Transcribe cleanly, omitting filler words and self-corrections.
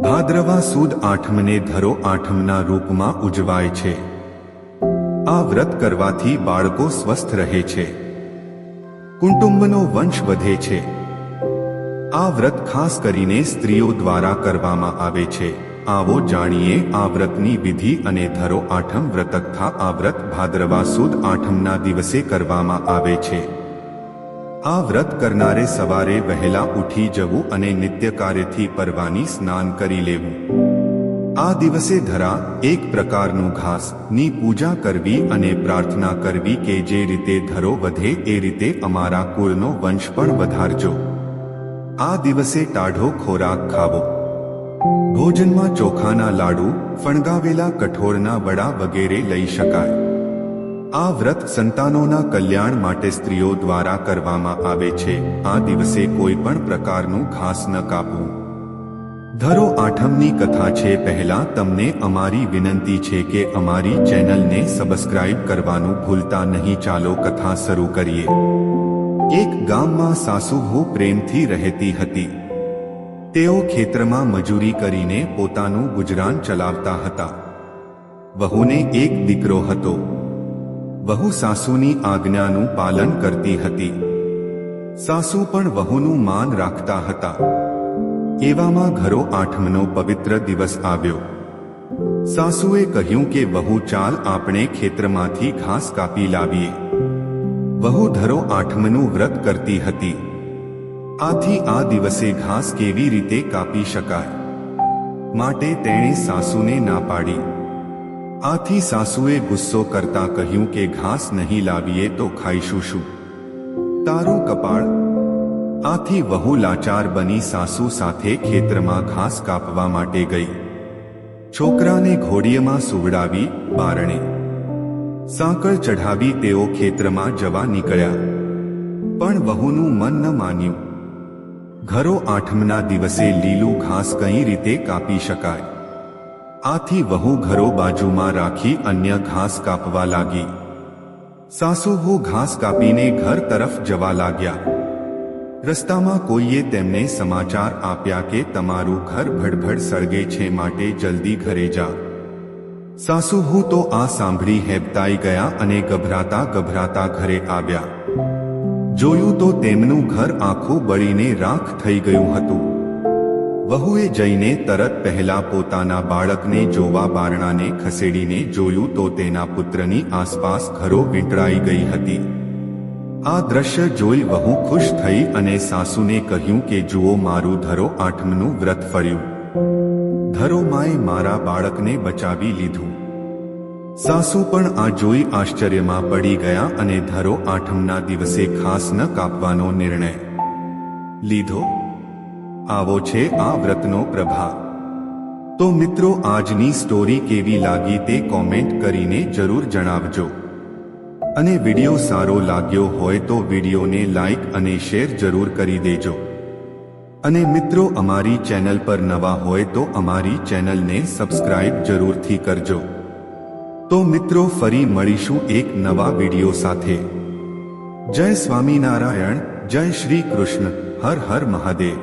ભાદ્રવા સુદ આઠમને ધરો આઠમના રૂપમાં ઉજવાય છે। આ વ્રત કરવાથી બાળકો સ્વસ્થ રહે છે, કુટુંબનો વંશ વધે છે। આ વ્રત ખાસ કરીને સ્ત્રીઓ દ્વારા કરવામાં આવે છે। આવો જાણીએ આ વ્રતની વિધિ અને ધરો આઠમ વ્રતકથા। આ વ્રત ભાદ્રવા સુદ આઠમના દિવસે કરવામાં આવે છે। આ વ્રત કરનારે સવારે વહેલા ઉઠી જવું અને નિત્ય કાર્યથી પરવાની સ્નાન કરી લેવું। આ દિવસે ધરા એક પ્રકારનું ઘાસ ની પૂજા કરવી અને પ્રાર્થના કરવી કે જે રીતે ધરો વધે એ રીતે અમારા કુળનો વંશ પણ વધારજો। આ દિવસે ટાઢો ખોરાક ખાવો। ભોજનમાં ચોખાના લાડુ, ફણગાવેલા કઠોળના વડા વગેરે લઈ શકાય। આ વ્રત સંતાનોના કલ્યાણ માટે સ્ત્રીઓ દ્વારા કરવામાં આવે છે। આ દિવસે કોઈ પણ પ્રકારનું ઘાસ ન કાપવું। ધરો આઠમની કથા છે। પહેલા તમને અમારી વિનંતી છે કે અમારી ચેનલને સબસ્ક્રાઇબ કરવાનું ભૂલતા નહીં। ચાલો કથા શરૂ કરીએ। એક ગામમાં સાસુ વહુ પ્રેમથી રહેતી હતી। તેઓ ખેતરમાં મજૂરી કરીને પોતાનું ગુજરાન ચલાવતા હતા। વહુને એક દીકરો હતો। વહુ સાસુની આજ્ઞાનું પાલન કરતી હતી। સાસુ પણ વહુનું માન રાખતા હતા। એવામાં ઘરો આઠમનો પવિત્ર દિવસ આવ્યો। સાસુએ કહ્યું કે વહુ ચાલ આપણે ખેતરમાંથી ઘાસ કાપી લાવીએ। વહુ ધરો આઠમનું વ્રત કરતી હતી। આથી આ દિવસે ઘાસ કેવી રીતે કાપી શકાય, માટે તેણે સાસુને ના પાડી। આથી સાસુએ ગુસ્સો કરતા કહ્યું કે ઘાસ નહીં લાવીએ તો ખાઈશું શું, તારું કપાળ। આથી વહુ લાચાર બની સાસુ સાથે ખેતરમાં ઘાસ કાપવા માટે ગઈ। છોકરાને ઘોડીયામાં સુવડાવી બારણે સાંકળ ચઢાવી તેઓ ખેતરમાં જવા નીકળ્યા। પણ વહુનું મન ન માન્યું। ઘરો આઠમના દિવસે લીલું ઘાસ કઈ રીતે કાપી શકાય। આથી વહુ ઘરો બાજુમાં રાખી અન્ય ઘાસ કાપવા લાગી। સાસુ વહુ ઘાસ કાપીને ઘર તરફ જવા લાગ્યા। રસ્તામાં કોઈએ તેમને સમાચાર આપ્યા કે તમારું ઘર ભડભડ સળગે છે, માટે જલ્દી ઘરે જા। સાસુ વહુ તો આ સાંભળી હેબતાઈ ગયા અને ગભરાતા ગભરાતા ઘરે આવ્યા। જોયું તો તેમનું ઘર આખું બળીને રાખ થઈ ગયું હતું। વહુએ જઈને તરત પહેલા પોતાના બાળકને જોવા બારણાને ખસેડીને જોયું તો તેના પુત્રની આસપાસ ઘરો વીંટળાઈ ગઈ હતી। આ દ્રશ્ય જોઈ વહુ ખુશ થઈ અને સાસુને કહ્યું કે જુઓ, મારું ધરો આઠમનું વ્રત ફળ્યું। ધરો માએ મારા બાળકને બચાવી લીધું। સાસુ પણ આ જોઈ આશ્ચર્યમાં પડી ગયા અને ધરો આઠમના દિવસે ઘાસ ન કાપવાનો નિર્ણય લીધો। આવો છે આ વ્રતનો પ્રભાવ। તો મિત્રો, આજની સ્ટોરી કેવી લાગી તે કોમેન્ટ કરીને જરૂર જણાવજો। અને વિડિયો સારો લાગ્યો હોય તો વિડિયોને લાઈક અને શેર જરૂર કરી દેજો। અને મિત્રો, અમારી ચેનલ પર નવા હોય તો અમારી ચેનલને સબસ્ક્રાઇબ જરૂરથી કરજો। તો મિત્રો, ફરી મળીશું એક નવા વિડિયો સાથે। જય સ્વામિનારાયણ, જય શ્રી કૃષ્ણ, હર હર મહાદેવ।